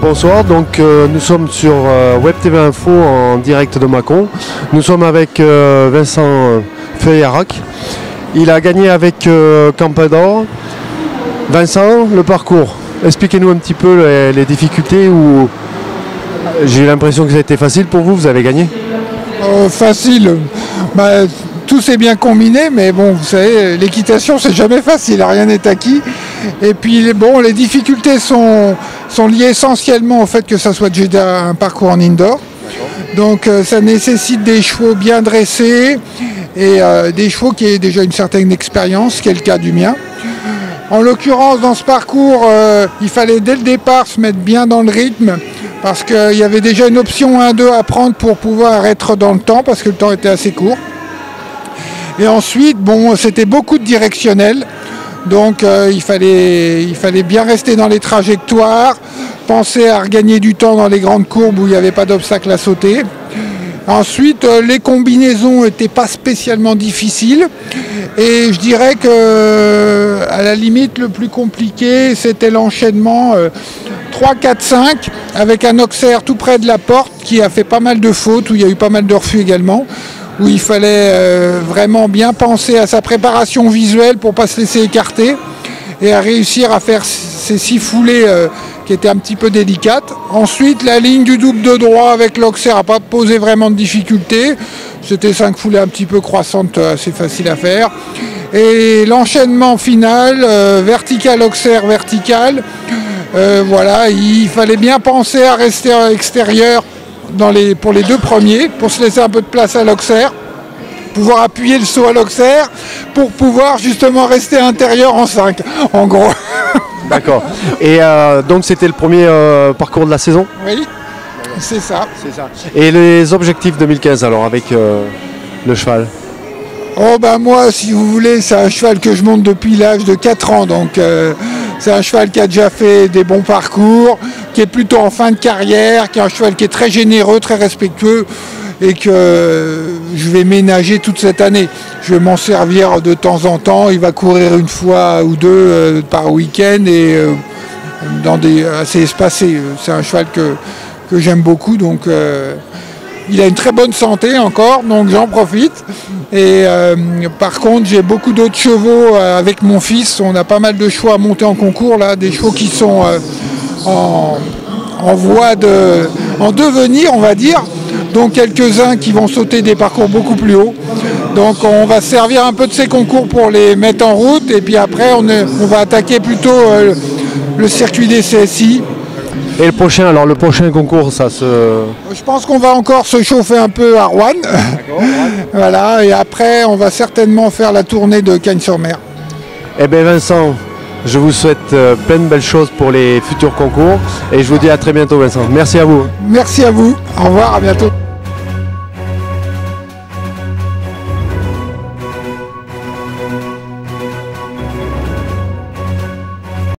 Bonsoir, donc nous sommes sur Web TV Info en direct de Mâcon. Nous sommes avec Vincent Feuillarac. Il a gagné avec Campador. Vincent, le parcours, expliquez-nous un petit peu les difficultés où j'ai l'impression que ça a été facile pour vous, vous avez gagné. Facile, tout s'est bien combiné, mais bon, vous savez, l'équitation c'est jamais facile, rien n'est acquis. Et puis bon, les difficultés sont liées essentiellement au fait que ça soit déjà un parcours en indoor. Donc ça nécessite des chevaux bien dressés et des chevaux qui aient déjà une certaine expérience, ce qui est le cas du mien. En l'occurrence, dans ce parcours, il fallait dès le départ se mettre bien dans le rythme parce qu'il y avait déjà une option 1-2 à prendre pour pouvoir être dans le temps parce que le temps était assez court. Et ensuite, bon, c'était beaucoup de directionnel. Donc il fallait bien rester dans les trajectoires, penser à regagner du temps dans les grandes courbes où il n'y avait pas d'obstacle à sauter. Ensuite, les combinaisons n'étaient pas spécialement difficiles. Et je dirais que, à la limite, le plus compliqué, c'était l'enchaînement 3, 4, 5, avec un Auxerre tout près de la porte qui a fait pas mal de fautes, où il y a eu pas mal de refus également, où il fallait vraiment bien penser à sa préparation visuelle pour ne pas se laisser écarter et à réussir à faire ces 6 foulées qui étaient un petit peu délicates. Ensuite, la ligne du double de droit avec l'Auxerre n'a pas posé vraiment de difficultés. C'était 5 foulées un petit peu croissantes, assez facile à faire. Et l'enchaînement final, vertical, Auxerre, vertical, voilà, il fallait bien penser à rester à l'extérieur pour les 2 premiers, pour se laisser un peu de place à l'Auxerre, pouvoir appuyer le saut à l'Auxerre, pour pouvoir justement rester intérieur en 5, en gros. D'accord. Et donc c'était le premier parcours de la saison? Oui, c'est ça. Et les objectifs 2015 alors avec le cheval? Oh ben moi, si vous voulez, c'est un cheval que je monte depuis l'âge de 4 ans, donc c'est un cheval qui a déjà fait des bons parcours, qui est plutôt en fin de carrière, qui est un cheval qui est très généreux, très respectueux, et que je vais ménager toute cette année. Je vais m'en servir de temps en temps, il va courir une fois ou deux par week-end, et dans des assez espacés. C'est un cheval que j'aime beaucoup, donc il a une très bonne santé encore, donc j'en profite. Et par contre, j'ai beaucoup d'autres chevaux avec mon fils. On a pas mal de chevaux à monter en concours, là, des chevaux qui sont en voie en devenir, on va dire. Donc quelques-uns qui vont sauter des parcours beaucoup plus hauts. Donc on va se servir un peu de ces concours pour les mettre en route. Et puis après, on va attaquer plutôt le circuit des CSI. Et le prochain concours, ça se... Je pense qu'on va encore se chauffer un peu à Rouen. Voilà, et après, on va certainement faire la tournée de Cagnes-sur-Mer. Eh bien Vincent, je vous souhaite plein de belles choses pour les futurs concours. Et je vous dis à très bientôt Vincent. Merci à vous. Merci à vous. Au revoir, à bientôt.